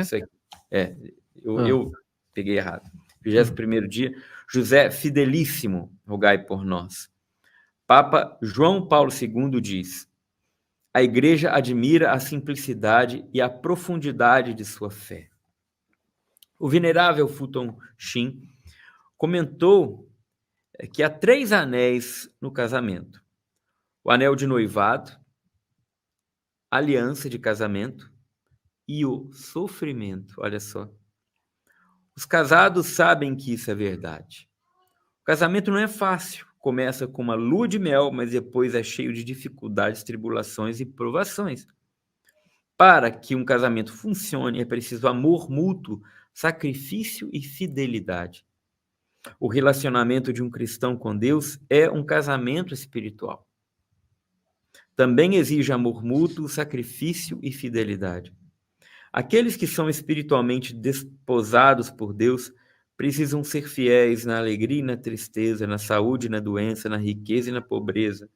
Isso aqui. É, Ah. eu peguei errado. 21º dia. José fidelíssimo, rogai por nós. Papa João Paulo II diz: a Igreja admira a simplicidade e a profundidade de sua fé. O venerável Fulton Sheen comentou que há 3 anéis no casamento: o anel de noivado, a aliança de casamento e o sofrimento. Olha só. Os casados sabem que isso é verdade. O casamento não é fácil. Começa com uma lua de mel, mas depois é cheio de dificuldades, tribulações e provações. Para que um casamento funcione, é preciso amor mútuo, sacrifício e fidelidade. O relacionamento de um cristão com Deus é um casamento espiritual. Também exige amor mútuo, sacrifício e fidelidade. Aqueles que são espiritualmente desposados por Deus precisam ser fiéis na alegria e na tristeza, na saúde e na doença, na riqueza e na pobreza.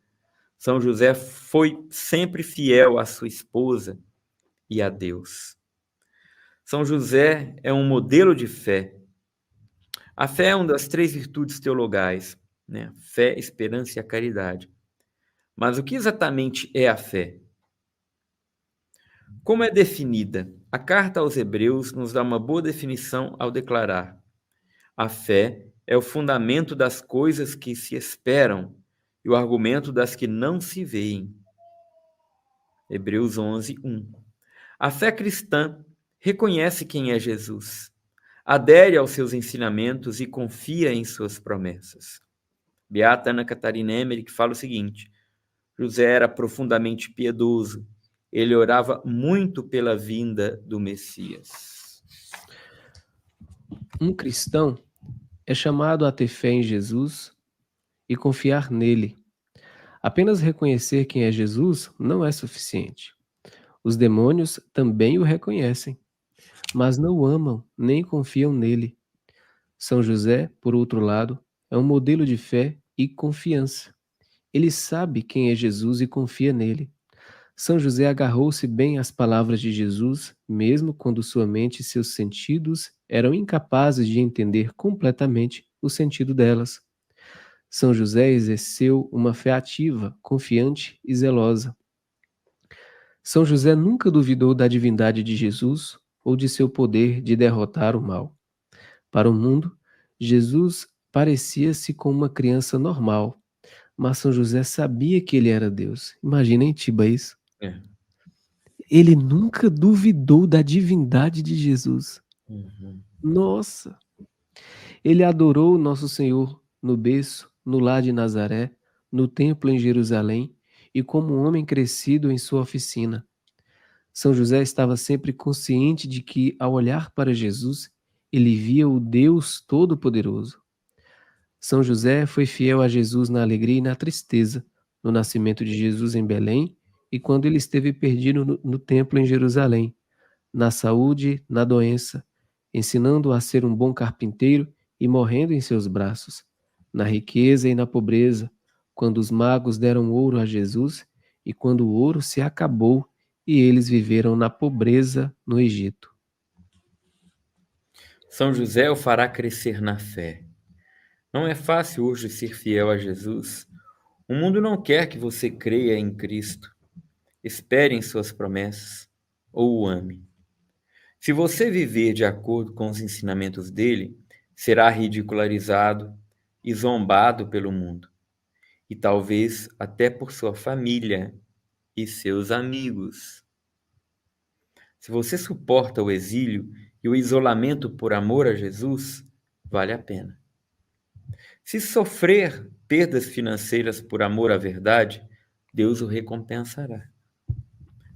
São José foi sempre fiel à sua esposa e a Deus. São José é um modelo de fé. A fé é uma das 3 virtudes teologais, né? Fé, esperança e a caridade. Mas o que exatamente é a fé? Como é definida? A carta aos Hebreus nos dá uma boa definição ao declarar: a fé é o fundamento das coisas que se esperam e o argumento das que não se veem. Hebreus 11, 1. A fé cristã reconhece quem é Jesus, adere aos seus ensinamentos e confia em suas promessas. Beata Ana Catarina Emmerich fala o seguinte: José era profundamente piedoso, ele orava muito pela vinda do Messias. Um cristão é chamado a ter fé em Jesus e confiar nele. Apenas reconhecer quem é Jesus não é suficiente. Os demônios também o reconhecem, mas não o amam nem confiam nele. São José, por outro lado, é um modelo de fé e confiança. Ele sabe quem é Jesus e confia nele. São José agarrou-se bem às palavras de Jesus, mesmo quando sua mente e seus sentidos eram incapazes de entender completamente o sentido delas. São José exerceu uma fé ativa, confiante e zelosa. São José nunca duvidou da divindade de Jesus ou de seu poder de derrotar o mal. Para o mundo, Jesus parecia-se com uma criança normal, mas São José sabia que ele era Deus. Imaginem, Tiba, isso. É. Ele nunca duvidou da divindade de Jesus. Uhum. Nossa! Ele adorou nosso Senhor no berço, no lar de Nazaré, no templo em Jerusalém e como um homem crescido em sua oficina. São José estava sempre consciente de que, ao olhar para Jesus, ele via o Deus Todo-Poderoso. São José foi fiel a Jesus na alegria e na tristeza, no nascimento de Jesus em Belém e quando ele esteve perdido no templo em Jerusalém, na saúde, na doença, ensinando a ser um bom carpinteiro e morrendo em seus braços, na riqueza e na pobreza, quando os magos deram ouro a Jesus e quando o ouro se acabou e eles viveram na pobreza no Egito. São José o fará crescer na fé. Não é fácil hoje ser fiel a Jesus. O mundo não quer que você creia em Cristo, espere em suas promessas ou o ame. Se você viver de acordo com os ensinamentos dele, será ridicularizado e zombado pelo mundo, e talvez até por sua família e seus amigos. Se você suporta o exílio e o isolamento por amor a Jesus, vale a pena. Se sofrer perdas financeiras por amor à verdade, Deus o recompensará.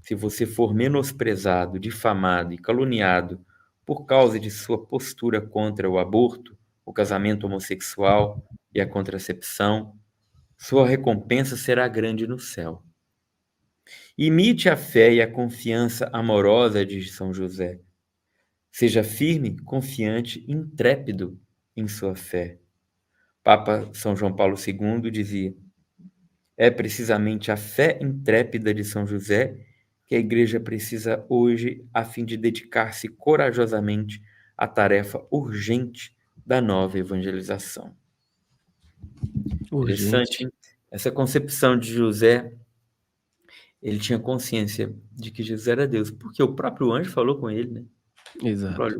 Se você for menosprezado, difamado e caluniado por causa de sua postura contra o aborto, o casamento homossexual e a contracepção, sua recompensa será grande no céu. Imite a fé e a confiança amorosa de São José. Seja firme, confiante, intrépido em sua fé. Papa São João Paulo II dizia: é precisamente a fé intrépida de São José que a igreja precisa hoje a fim de dedicar-se corajosamente à tarefa urgente da nova evangelização. Interessante, Urgente. hein? Essa concepção de José, ele tinha consciência de que Jesus era Deus, porque o próprio anjo falou com ele, né? Exato. Olha,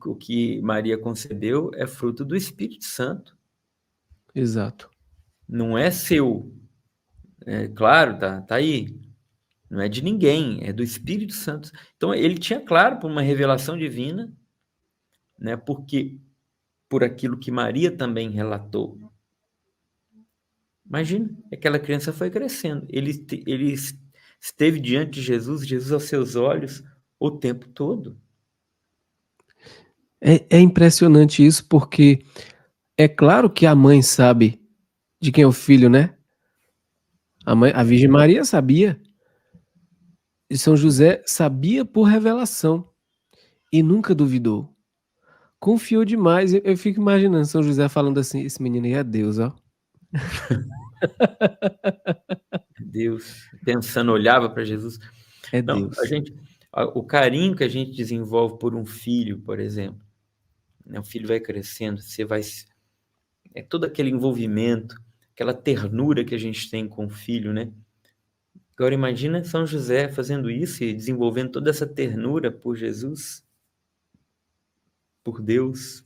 o que Maria concebeu é fruto do Espírito Santo, Exato. não é seu. É claro, tá aí. Não é de ninguém, é do Espírito Santo. Então ele tinha claro por uma revelação divina, né? Porque por aquilo que Maria também relatou. Imagina, aquela criança foi crescendo. Ele esteve diante de Jesus, Jesus aos seus olhos o tempo todo. É impressionante isso, porque é claro que a mãe sabe de quem é o filho, né? A Virgem Maria sabia. E São José sabia por revelação e nunca duvidou. Confiou demais. Eu fico imaginando São José falando assim: esse menino aí é Deus, ó. Deus, pensando, olhava para Jesus. É Não, Deus. o carinho que a gente desenvolve por um filho, por exemplo, né? O filho vai crescendo, é todo aquele envolvimento, aquela ternura que a gente tem com o filho, né? Agora imagina São José fazendo isso e desenvolvendo toda essa ternura por Jesus, por Deus.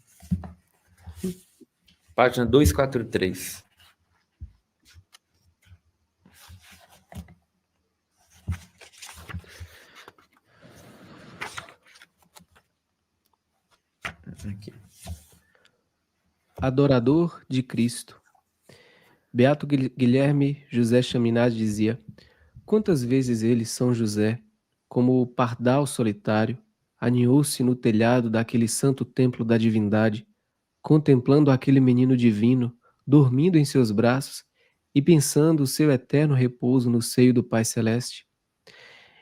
Página 243. Aqui. Adorador de Cristo. Beato Guilherme José Chaminade dizia: quantas vezes ele, São José, como o pardal solitário, aninhou-se no telhado daquele santo templo da divindade, contemplando aquele menino divino, dormindo em seus braços e pensando o seu eterno repouso no seio do Pai Celeste.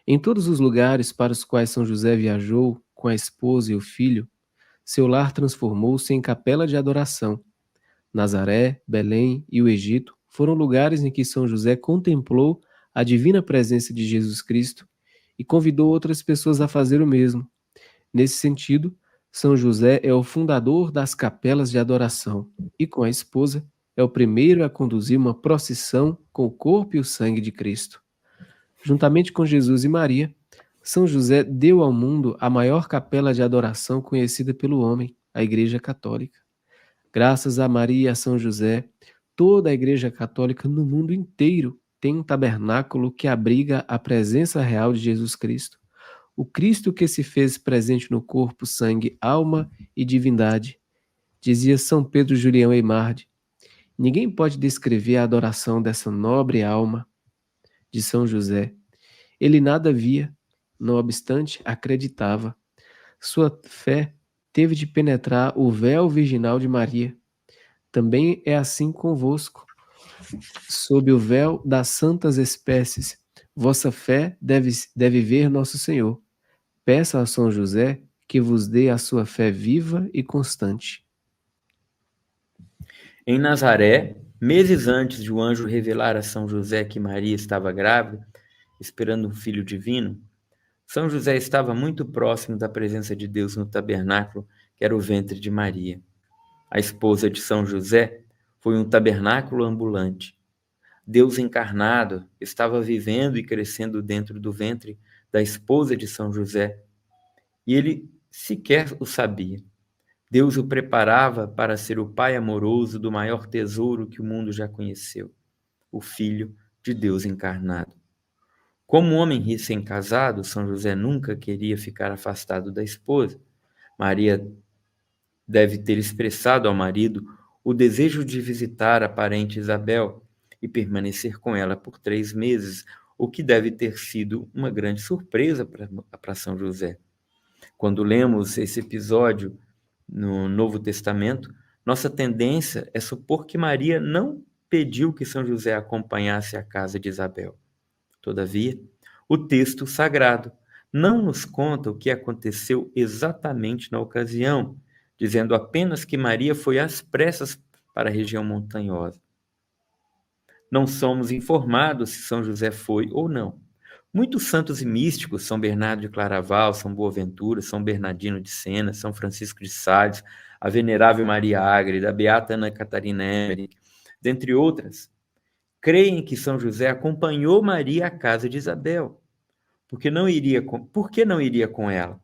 Em todos os lugares para os quais São José viajou, com a esposa e o filho, seu lar transformou-se em capela de adoração. Nazaré, Belém e o Egito foram lugares em que São José contemplou a divina presença de Jesus Cristo e convidou outras pessoas a fazer o mesmo. Nesse sentido, São José é o fundador das capelas de adoração e, com a esposa, é o primeiro a conduzir uma procissão com o corpo e o sangue de Cristo. Juntamente com Jesus e Maria, São José deu ao mundo a maior capela de adoração conhecida pelo homem, a Igreja Católica. Graças a Maria e a São José, toda a Igreja Católica no mundo inteiro tem um tabernáculo que abriga a presença real de Jesus Cristo. O Cristo que se fez presente no corpo, sangue, alma e divindade. Dizia São Pedro Julião Eimarde. Ninguém pode descrever a adoração dessa nobre alma de São José. Ele nada via, não obstante, acreditava. Sua fé teve de penetrar o véu virginal de Maria. Também é assim convosco. Sob o véu das santas espécies, vossa fé deve ver nosso Senhor. Peça a São José que vos dê a sua fé viva e constante. Em Nazaré, meses antes de o anjo revelar a São José que Maria estava grávida, esperando um filho divino, São José estava muito próximo da presença de Deus no tabernáculo, que era o ventre de Maria. A esposa de São José foi um tabernáculo ambulante. Deus encarnado estava vivendo e crescendo dentro do ventre da esposa de São José, e ele sequer o sabia. Deus o preparava para ser o pai amoroso do maior tesouro que o mundo já conheceu, o Filho de Deus encarnado. Como homem recém-casado, São José nunca queria ficar afastado da esposa. Maria deve ter expressado ao marido o desejo de visitar a parente Isabel e permanecer com ela por 3 meses, o que deve ter sido uma grande surpresa para São José. Quando lemos esse episódio no Novo Testamento, nossa tendência é supor que Maria não pediu que São José acompanhasse a casa de Isabel. Todavia, o texto sagrado não nos conta o que aconteceu exatamente na ocasião, dizendo apenas que Maria foi às pressas para a região montanhosa. Não somos informados se São José foi ou não. Muitos santos e místicos, São Bernardo de Claraval, São Boaventura, São Bernardino de Sena, São Francisco de Sales, a Venerável Maria Ágreda, a Beata Ana Catarina Emmerich, dentre outras, creem que São José acompanhou Maria à casa de Isabel. Por que não iria com ela?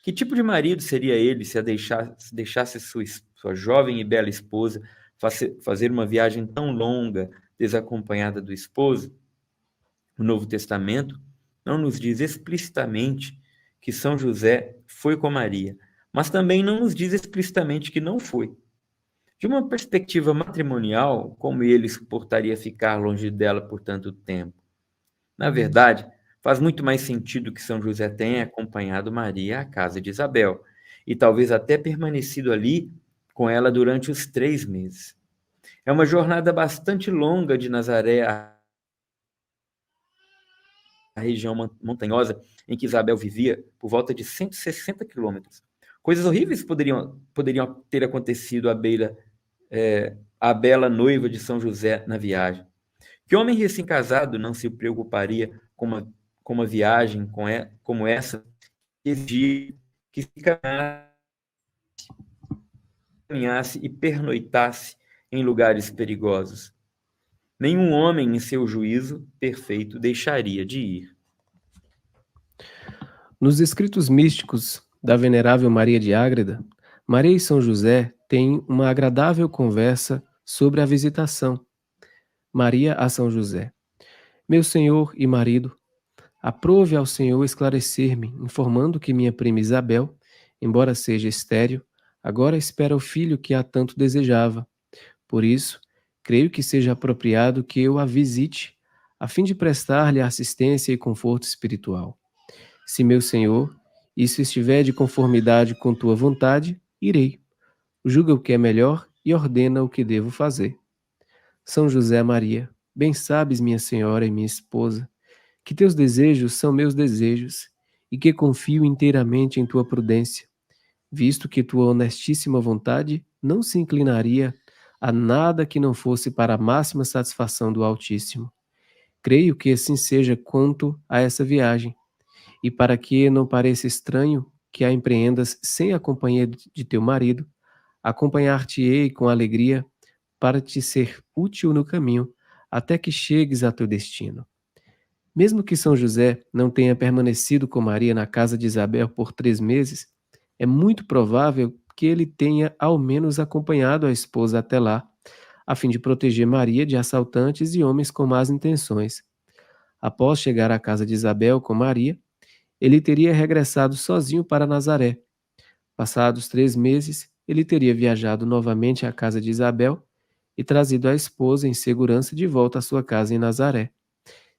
Que tipo de marido seria ele se deixasse sua jovem e bela esposa fazer uma viagem tão longa, desacompanhada do esposo? O Novo Testamento não nos diz explicitamente que São José foi com Maria, mas também não nos diz explicitamente que não foi. De uma perspectiva matrimonial, como ele suportaria ficar longe dela por tanto tempo? Na verdade, faz muito mais sentido que São José tenha acompanhado Maria à casa de Isabel, e talvez até permanecido ali com ela durante os 3 meses. É uma jornada bastante longa de Nazaré à região montanhosa em que Isabel vivia, por volta de 160 quilômetros. Coisas horríveis poderiam ter acontecido à bela noiva de São José na viagem. Que homem recém-casado não se preocuparia com uma viagem como essa, que exigia que se caminhasse e pernoitasse em lugares perigosos? Nenhum homem, em seu juízo perfeito, deixaria de ir. Nos escritos místicos da Venerável Maria de Ágreda, Maria e São José têm uma agradável conversa sobre a visitação. Maria a São José: Meu senhor e marido, aprove ao Senhor esclarecer-me, informando que minha prima Isabel, embora seja estéril, agora espera o filho que há tanto desejava. Por isso, creio que seja apropriado que eu a visite, a fim de prestar-lhe assistência e conforto espiritual. Se meu Senhor, isso estiver de conformidade com tua vontade, irei. Julga o que é melhor e ordena o que devo fazer. São José Maria, bem sabes, minha senhora e minha esposa, que teus desejos são meus desejos, e que confio inteiramente em tua prudência, visto que tua honestíssima vontade não se inclinaria a nada que não fosse para a máxima satisfação do Altíssimo. Creio que assim seja quanto a essa viagem, e para que não pareça estranho que a empreendas sem a companhia de teu marido, acompanhar-te-ei com alegria para te ser útil no caminho, até que chegues a teu destino. Mesmo que São José não tenha permanecido com Maria na casa de Isabel por 3 meses, é muito provável que ele tenha ao menos acompanhado a esposa até lá, a fim de proteger Maria de assaltantes e homens com más intenções. Após chegar à casa de Isabel com Maria, ele teria regressado sozinho para Nazaré. Passados 3 meses, ele teria viajado novamente à casa de Isabel e trazido a esposa em segurança de volta à sua casa em Nazaré.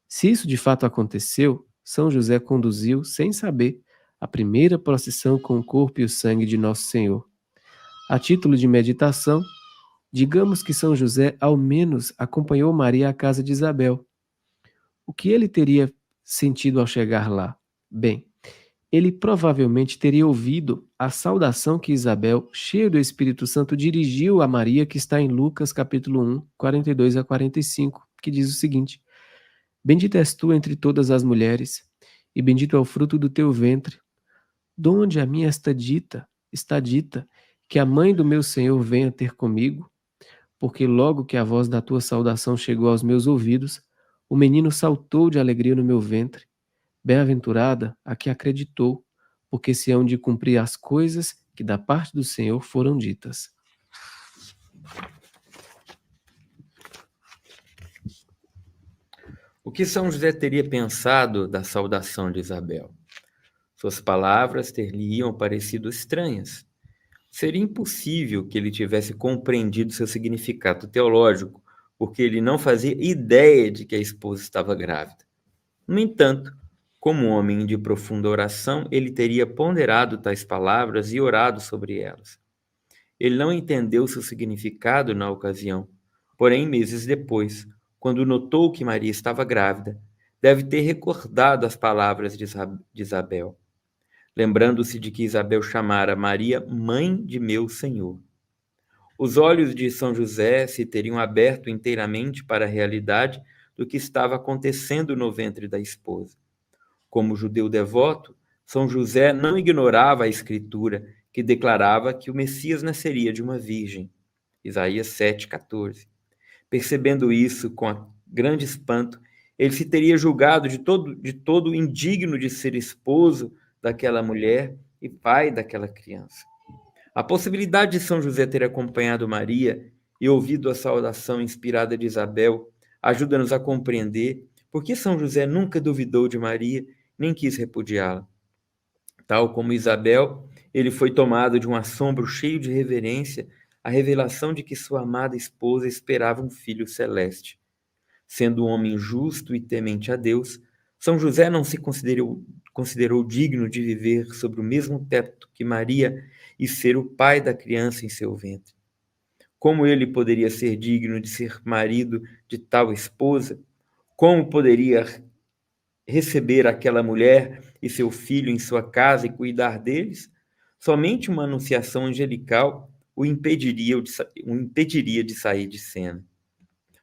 Se isso de fato aconteceu, São José conduziu, sem saber, a primeira procissão com o corpo e o sangue de Nosso Senhor. A título de meditação, digamos que São José ao menos acompanhou Maria à casa de Isabel. O que ele teria sentido ao chegar lá? Bem, ele provavelmente teria ouvido a saudação que Isabel, cheia do Espírito Santo, dirigiu a Maria, que está em Lucas capítulo 1, 42 a 45, que diz o seguinte: Bendita és tu entre todas as mulheres, e bendito é o fruto do teu ventre. Donde a mim está dita, que a mãe do meu Senhor venha ter comigo? Porque logo que a voz da tua saudação chegou aos meus ouvidos, o menino saltou de alegria no meu ventre. Bem-aventurada a que acreditou, porque se hão de cumprir as coisas que da parte do Senhor foram ditas. O que São José teria pensado da saudação de Isabel? Suas palavras ter-lhe-iam parecido estranhas. Seria impossível que ele tivesse compreendido seu significado teológico, porque ele não fazia ideia de que a esposa estava grávida. No entanto, como homem de profunda oração, ele teria ponderado tais palavras e orado sobre elas. Ele não entendeu seu significado na ocasião, porém, meses depois, quando notou que Maria estava grávida, deve ter recordado as palavras de Isabel, lembrando-se de que Isabel chamara Maria mãe de meu Senhor. Os olhos de São José se teriam aberto inteiramente para a realidade do que estava acontecendo no ventre da esposa. Como judeu devoto, São José não ignorava a escritura que declarava que o Messias nasceria de uma virgem. Isaías 7,14. Percebendo isso com grande espanto, ele se teria julgado de todo indigno de ser esposo daquela mulher e pai daquela criança. A possibilidade de São José ter acompanhado Maria e ouvido a saudação inspirada de Isabel ajuda-nos a compreender por que São José nunca duvidou de Maria nem quis repudiá-la. Tal como Isabel, ele foi tomado de um assombro cheio de reverência à revelação de que sua amada esposa esperava um filho celeste. Sendo um homem justo e temente a Deus, São José não se considerou digno de viver sob o mesmo teto que Maria e ser o pai da criança em seu ventre. Como ele poderia ser digno de ser marido de tal esposa? Como poderia receber aquela mulher e seu filho em sua casa e cuidar deles? Somente uma anunciação angelical o impediria de sair de cena.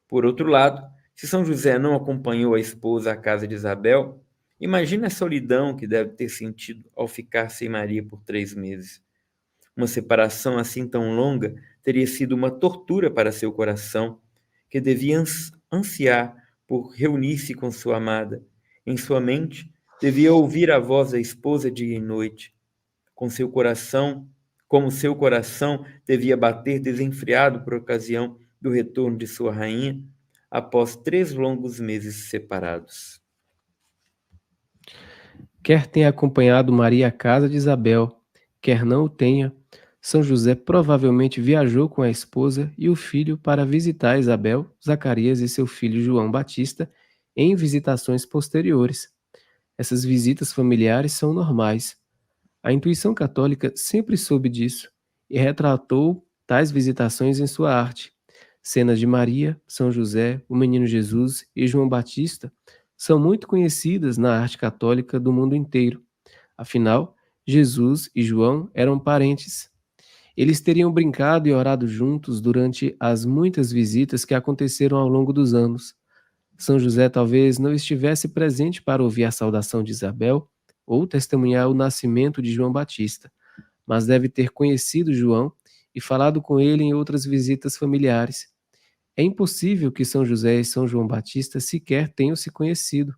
Por outro lado, se São José não acompanhou a esposa à casa de Isabel, imagine a solidão que deve ter sentido ao ficar sem Maria por 3 meses. Uma separação assim tão longa teria sido uma tortura para seu coração, que devia ansiar por reunir-se com sua amada. Em sua mente, devia ouvir a voz da esposa dia e noite. Como seu coração devia bater desenfreado por ocasião do retorno de sua rainha, após 3 longos meses separados. Quer tenha acompanhado Maria à casa de Isabel, quer não o tenha, São José provavelmente viajou com a esposa e o filho para visitar Isabel, Zacarias e seu filho João Batista em visitações posteriores. Essas visitas familiares são normais. A intuição católica sempre soube disso e retratou tais visitações em sua arte. Cenas de Maria, São José, o Menino Jesus e João Batista são muito conhecidas na arte católica do mundo inteiro. Afinal, Jesus e João eram parentes. Eles teriam brincado e orado juntos durante as muitas visitas que aconteceram ao longo dos anos. São José talvez não estivesse presente para ouvir a saudação de Isabel ou testemunhar o nascimento de João Batista, mas deve ter conhecido João e falado com ele em outras visitas familiares. É impossível que São José e São João Batista sequer tenham se conhecido.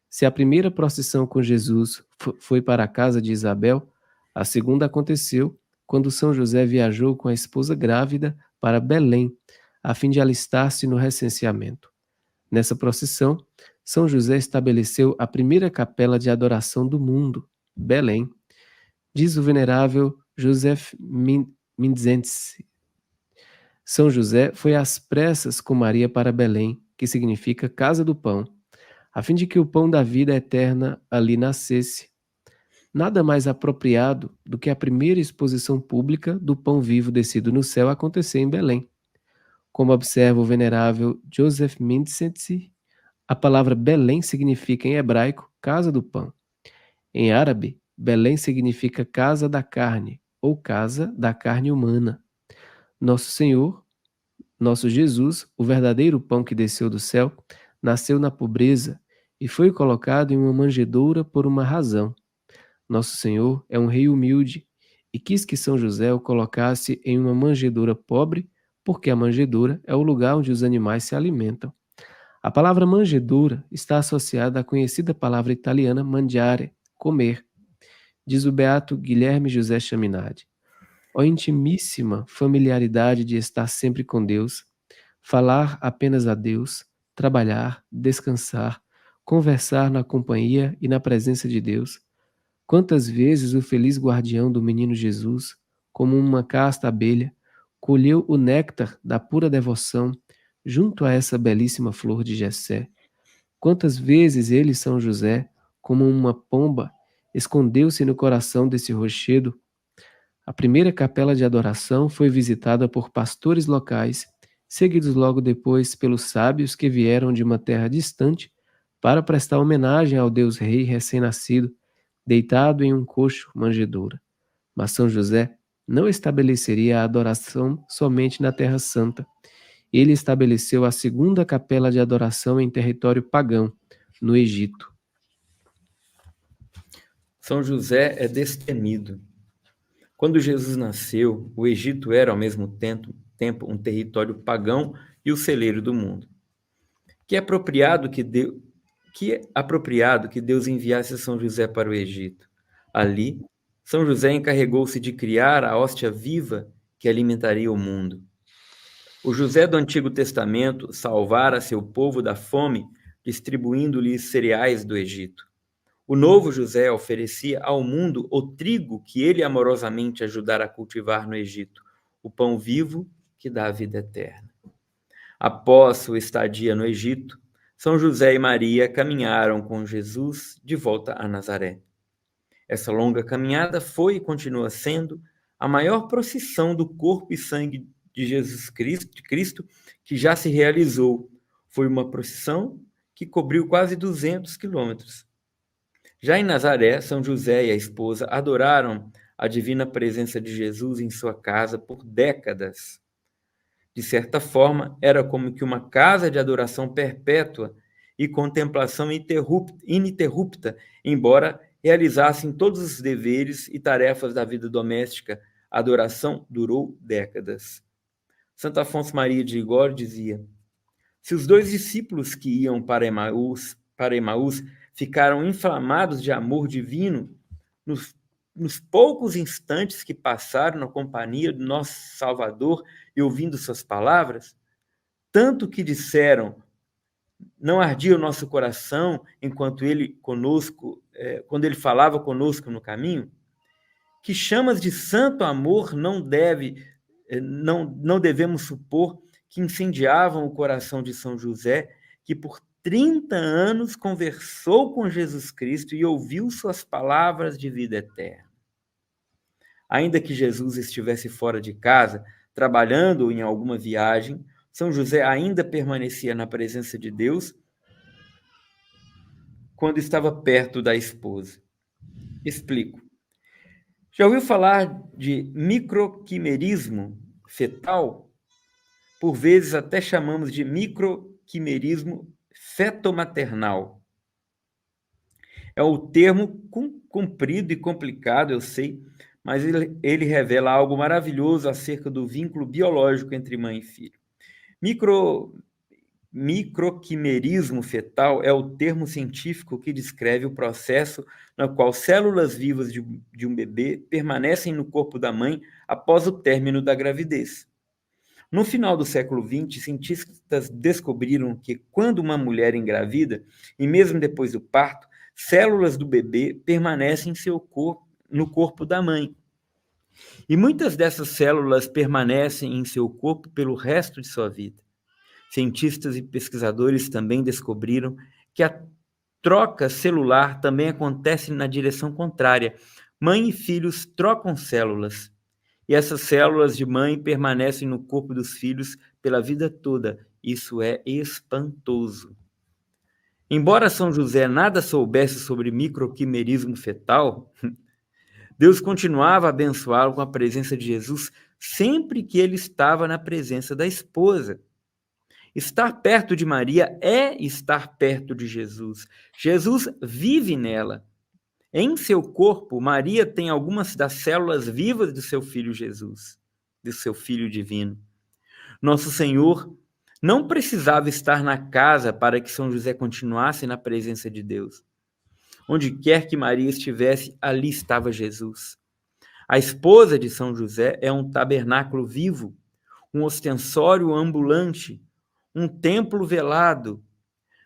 Se a primeira procissão com Jesus foi para a casa de Isabel, a segunda aconteceu quando São José viajou com a esposa grávida para Belém, a fim de alistar-se no recenseamento. Nessa procissão, São José estabeleceu a primeira capela de adoração do mundo, Belém. Diz o venerável Joseph Mindzens. São José foi às pressas com Maria para Belém, que significa casa do pão, a fim de que o pão da vida eterna ali nascesse. Nada mais apropriado do que a primeira exposição pública do pão vivo descido no céu acontecer em Belém. Como observa o venerável Joseph Mindzens, a palavra Belém significa em hebraico casa do pão. Em árabe, Belém significa casa da carne ou casa da carne humana. Nosso Senhor, nosso Jesus, o verdadeiro pão que desceu do céu, nasceu na pobreza e foi colocado em uma manjedoura por uma razão. Nosso Senhor é um rei humilde e quis que São José o colocasse em uma manjedoura pobre, porque a manjedoura é o lugar onde os animais se alimentam. A palavra manjedoura está associada à conhecida palavra italiana mangiare, comer. Diz o beato Guilherme José Chaminade. Ó intimíssima familiaridade de estar sempre com Deus, falar apenas a Deus, trabalhar, descansar, conversar na companhia e na presença de Deus. Quantas vezes o feliz guardião do menino Jesus, como uma casta abelha, colheu o néctar da pura devoção junto a essa belíssima flor de Jessé. Quantas vezes ele, São José, como uma pomba, escondeu-se no coração desse rochedo. A primeira capela de adoração foi visitada por pastores locais, seguidos logo depois pelos sábios que vieram de uma terra distante para prestar homenagem ao Deus Rei recém-nascido, deitado em um coxo manjedoura. Mas São José não estabeleceria a adoração somente na Terra Santa. Ele estabeleceu a segunda capela de adoração em território pagão, no Egito. São José é destemido. Quando Jesus nasceu, o Egito era, ao mesmo tempo um território pagão e o celeiro do mundo. Que apropriado que Deus enviasse São José para o Egito. Ali, São José encarregou-se de criar a hóstia viva que alimentaria o mundo. O José do Antigo Testamento salvara seu povo da fome, distribuindo-lhes cereais do Egito. O novo José oferecia ao mundo o trigo que ele amorosamente ajudara a cultivar no Egito, o pão vivo que dá a vida eterna. Após sua estadia no Egito, São José e Maria caminharam com Jesus de volta a Nazaré. Essa longa caminhada foi e continua sendo a maior procissão do corpo e sangue de Jesus Cristo que já se realizou. Foi uma procissão que cobriu quase 200 quilômetros. Já em Nazaré, São José e a esposa adoraram a divina presença de Jesus em sua casa por décadas. De certa forma, era como que uma casa de adoração perpétua e contemplação ininterrupta, embora realizassem todos os deveres e tarefas da vida doméstica. A adoração durou décadas. Santo Afonso Maria de Ligório dizia: se os dois discípulos que iam para Emaús ficaram inflamados de amor divino nos poucos instantes que passaram na companhia do nosso Salvador e ouvindo suas palavras, tanto que disseram, não ardia o nosso coração enquanto ele quando ele falava conosco no caminho, que chamas de santo amor não devemos supor que incendiavam o coração de São José, que por 30 anos conversou com Jesus Cristo e ouviu suas palavras de vida eterna. Ainda que Jesus estivesse fora de casa, trabalhando ou em alguma viagem, São José ainda permanecia na presença de Deus quando estava perto da esposa. Explico. Já ouviu falar de microquimerismo fetal? Por vezes até chamamos de microquimerismo fetomaternal. É um termo comprido e complicado, eu sei, mas ele revela algo maravilhoso acerca do vínculo biológico entre mãe e filho. Microquimerismo fetal é o termo científico que descreve o processo no qual células vivas de um bebê permanecem no corpo da mãe após o término da gravidez. No final do século XX, cientistas descobriram que quando uma mulher engravida, e mesmo depois do parto, células do bebê permanecem no corpo da mãe. E muitas dessas células permanecem em seu corpo pelo resto de sua vida. Cientistas e pesquisadores também descobriram que a troca celular também acontece na direção contrária. Mãe e filhos trocam células. E essas células de mãe permanecem no corpo dos filhos pela vida toda. Isso é espantoso. Embora São José nada soubesse sobre microquimerismo fetal, Deus continuava a abençoá-lo com a presença de Jesus sempre que ele estava na presença da esposa. Estar perto de Maria é estar perto de Jesus. Jesus vive nela. Em seu corpo, Maria tem algumas das células vivas do seu filho Jesus, do seu filho divino. Nosso Senhor não precisava estar na casa para que São José continuasse na presença de Deus. Onde quer que Maria estivesse, ali estava Jesus. A esposa de São José é um tabernáculo vivo, um ostensório ambulante, um templo velado.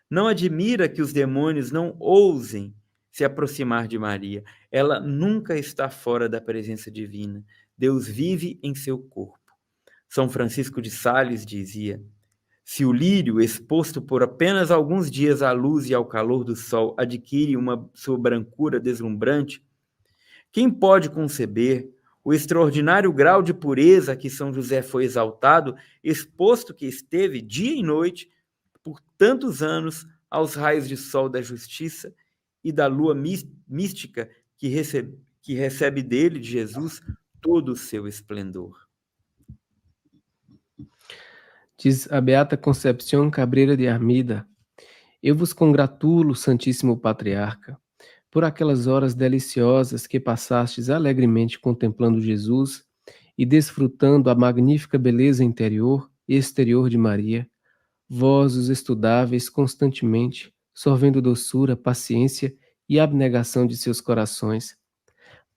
Não admira que os demônios não ousem se aproximar de Maria. Ela nunca está fora da presença divina. Deus vive em seu corpo. São Francisco de Sales dizia: se o lírio, exposto por apenas alguns dias à luz e ao calor do sol, adquire sua brancura deslumbrante, quem pode conceber o extraordinário grau de pureza a que São José foi exaltado, exposto que esteve dia e noite por tantos anos aos raios de sol da justiça e da lua mística que recebe dele, de Jesus, todo o seu esplendor. Diz a Beata Concepción Cabreira de Armida: eu vos congratulo, Santíssimo Patriarca, por aquelas horas deliciosas que passastes alegremente contemplando Jesus e desfrutando a magnífica beleza interior e exterior de Maria, vós os estudáveis constantemente, sorvendo doçura, paciência e abnegação de seus corações.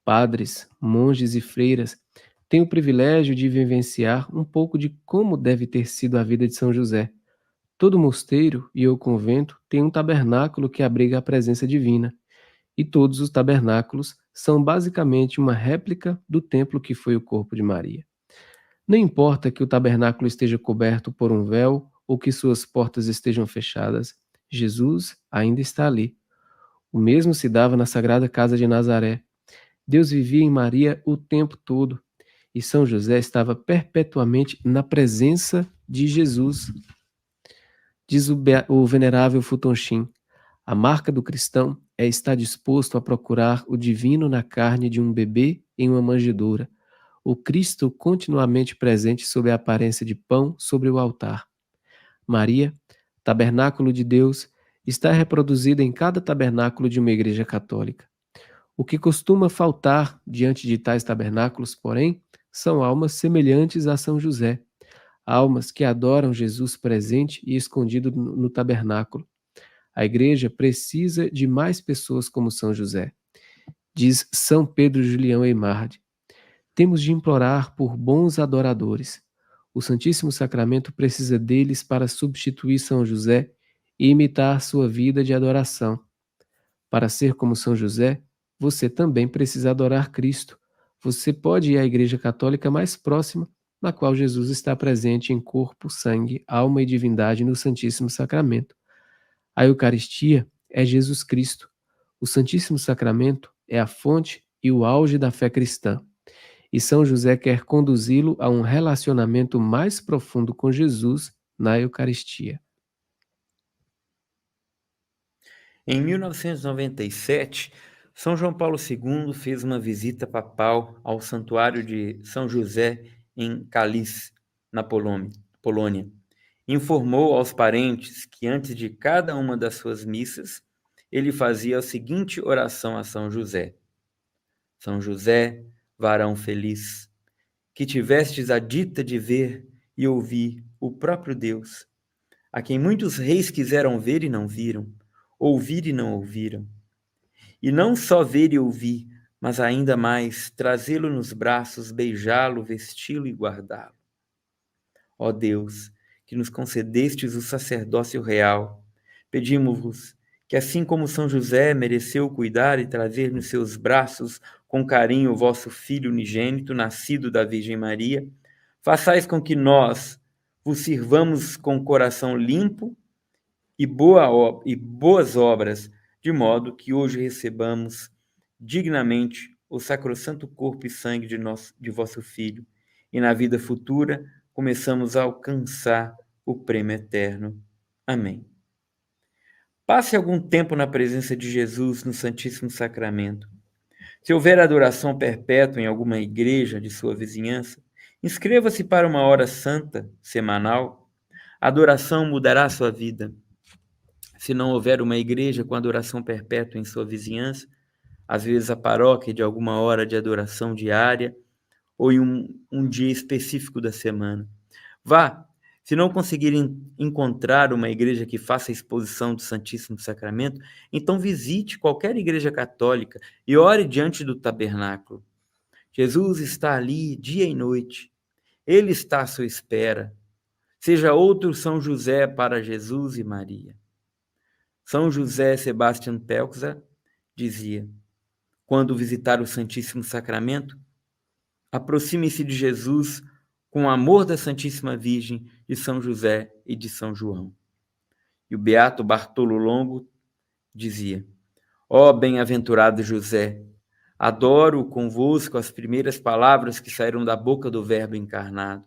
Padres, monges e freiras têm o privilégio de vivenciar um pouco de como deve ter sido a vida de São José. Todo mosteiro e ou convento tem um tabernáculo que abriga a presença divina, e todos os tabernáculos são basicamente uma réplica do templo que foi o corpo de Maria. Não importa que o tabernáculo esteja coberto por um véu ou que suas portas estejam fechadas, Jesus ainda está ali. O mesmo se dava na Sagrada Casa de Nazaré. Deus vivia em Maria o tempo todo e São José estava perpetuamente na presença de Jesus. Diz o venerável Futonchim: a marca do cristão é estar disposto a procurar o divino na carne de um bebê em uma manjedoura, o Cristo continuamente presente sob a aparência de pão sobre o altar. Maria, tabernáculo de Deus, está reproduzida em cada tabernáculo de uma igreja católica. O que costuma faltar diante de tais tabernáculos, porém, são almas semelhantes a São José, almas que adoram Jesus presente e escondido no tabernáculo. A igreja precisa de mais pessoas como São José. Diz São Pedro Julião Eymard: temos de implorar por bons adoradores. O Santíssimo Sacramento precisa deles para substituir São José e imitar sua vida de adoração. Para ser como São José, você também precisa adorar Cristo. Você pode ir à Igreja Católica mais próxima, na qual Jesus está presente em corpo, sangue, alma e divindade no Santíssimo Sacramento. A Eucaristia é Jesus Cristo. O Santíssimo Sacramento é a fonte e o auge da fé cristã. E São José quer conduzi-lo a um relacionamento mais profundo com Jesus na Eucaristia. Em 1997, São João Paulo II fez uma visita papal ao Santuário de São José em Kalisz, na Polônia. Informou aos parentes que antes de cada uma das suas missas, ele fazia a seguinte oração a São José: São José, varão feliz, que tivestes a dita de ver e ouvir o próprio Deus, a quem muitos reis quiseram ver e não viram, ouvir e não ouviram. E não só ver e ouvir, mas ainda mais trazê-lo nos braços, beijá-lo, vesti-lo e guardá-lo. Ó Deus, que nos concedestes o sacerdócio real, pedimos-vos que, assim como São José mereceu cuidar e trazer nos seus braços com carinho o vosso Filho unigênito, nascido da Virgem Maria, façais com que nós vos sirvamos com coração limpo e boas obras, de modo que hoje recebamos dignamente o sacrossanto corpo e sangue de vosso Filho, e na vida futura começamos a alcançar o prêmio eterno. Amém. Passe algum tempo na presença de Jesus no Santíssimo Sacramento. Se houver adoração perpétua em alguma igreja de sua vizinhança, inscreva-se para uma hora santa semanal. A adoração mudará a sua vida. Se não houver uma igreja com adoração perpétua em sua vizinhança, às vezes a paróquia de alguma hora de adoração diária ou em um dia específico da semana. Vá, se não conseguir encontrar uma igreja que faça exposição do Santíssimo Sacramento, então visite qualquer igreja católica e ore diante do tabernáculo. Jesus está ali dia e noite. Ele está à sua espera. Seja outro São José para Jesus e Maria. São José Sebastian Pelczar dizia: quando visitar o Santíssimo Sacramento, aproxime-se de Jesus com o amor da Santíssima Virgem, de São José e de São João. E o beato Bartolo Longo dizia: ó bem-aventurado José, adoro convosco as primeiras palavras que saíram da boca do Verbo encarnado.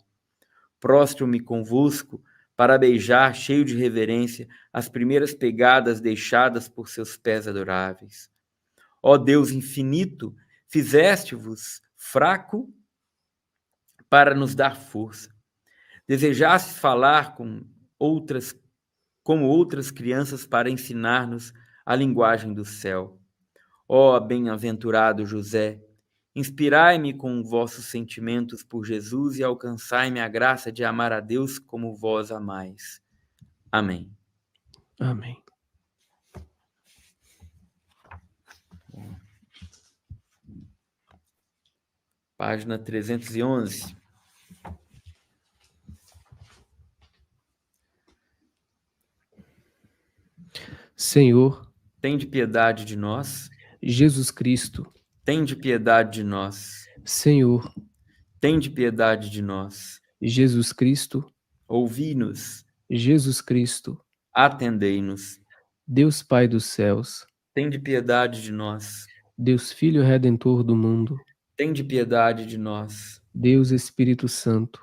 Prostro-me convosco para beijar, cheio de reverência, as primeiras pegadas deixadas por seus pés adoráveis. Ó Deus infinito, fizeste-vos fraco para nos dar força. Desejastes falar como outras crianças para ensinar-nos a linguagem do céu. Ó bem-aventurado José, inspirai-me com vossos sentimentos por Jesus e alcançai-me a graça de amar a Deus como vós amais. Amém. Amém. Página 311. Senhor, Tende piedade de nós. Jesus Cristo. Tende piedade de nós. Senhor, Tende piedade de nós. Jesus Cristo. Ouvi-nos. Jesus Cristo. Atendei-nos. Deus Pai dos céus. Tende piedade de nós. Deus Filho Redentor do mundo. Tende piedade de nós. Deus Espírito Santo.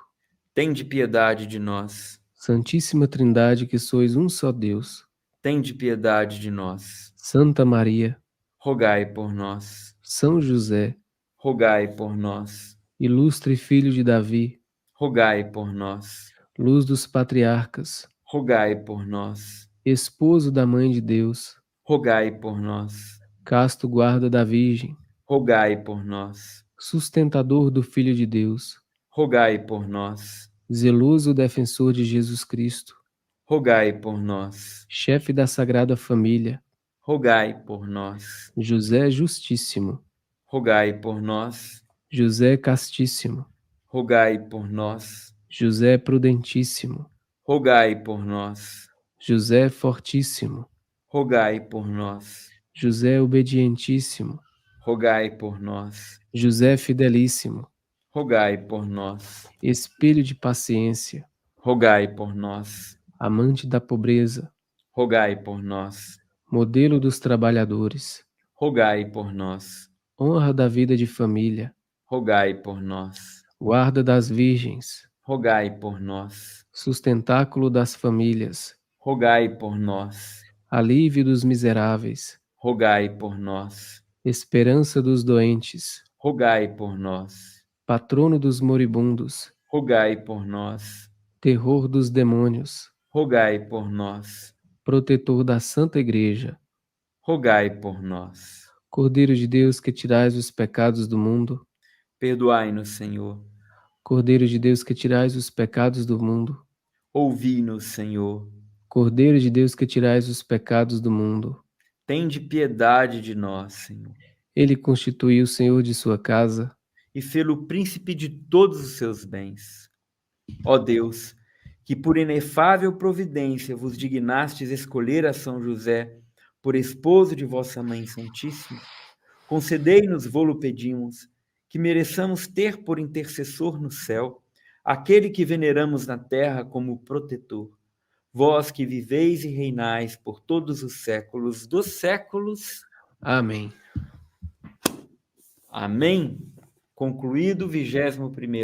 Tende piedade de nós. Santíssima Trindade, que sois um só Deus. Tende piedade de nós. Santa Maria. Rogai por nós. São José. Rogai por nós. Ilustre Filho de Davi. Rogai por nós. Luz dos patriarcas. Rogai por nós. Esposo da Mãe de Deus. Rogai por nós. Casto guarda da Virgem. Rogai por nós. Sustentador do Filho de Deus. Rogai por nós. Zeloso defensor de Jesus Cristo. Rogai por nós. Chefe da Sagrada Família. Rogai por nós. José Justíssimo. Rogai por nós. José Castíssimo. Rogai por nós. José Prudentíssimo. Rogai por nós. José Fortíssimo. Rogai por nós. José Obedientíssimo. Rogai por nós. José Fidelíssimo. Rogai por nós. Espelho de paciência. Rogai por nós. Amante da pobreza. Rogai por nós. Modelo dos trabalhadores. Rogai por nós. Honra da vida de família. Rogai por nós. Guarda das virgens. Rogai por nós. Sustentáculo das famílias. Rogai por nós. Alívio dos miseráveis. Rogai por nós. Esperança dos doentes. Rogai por nós. Patrono dos moribundos. Rogai por nós. Terror dos demônios. Rogai por nós. Protetor da Santa Igreja. Rogai por nós. Cordeiro de Deus, que tirais os pecados do mundo. Perdoai-nos, Senhor. Cordeiro de Deus, que tirais os pecados do mundo. Ouvi-nos, Senhor. Cordeiro de Deus, que tirais os pecados do mundo. Tende piedade de nós, Senhor. Ele constituiu o Senhor de sua casa. E fê-lo príncipe de todos os seus bens. Ó Deus, que por inefável providência vos dignastes escolher a São José por esposo de vossa Mãe Santíssima, concedei-nos, vô-lo pedimos, que mereçamos ter por intercessor no céu aquele que veneramos na terra como protetor. Vós que viveis e reinais por todos os séculos dos séculos. Amém. Amém. Concluído o 21º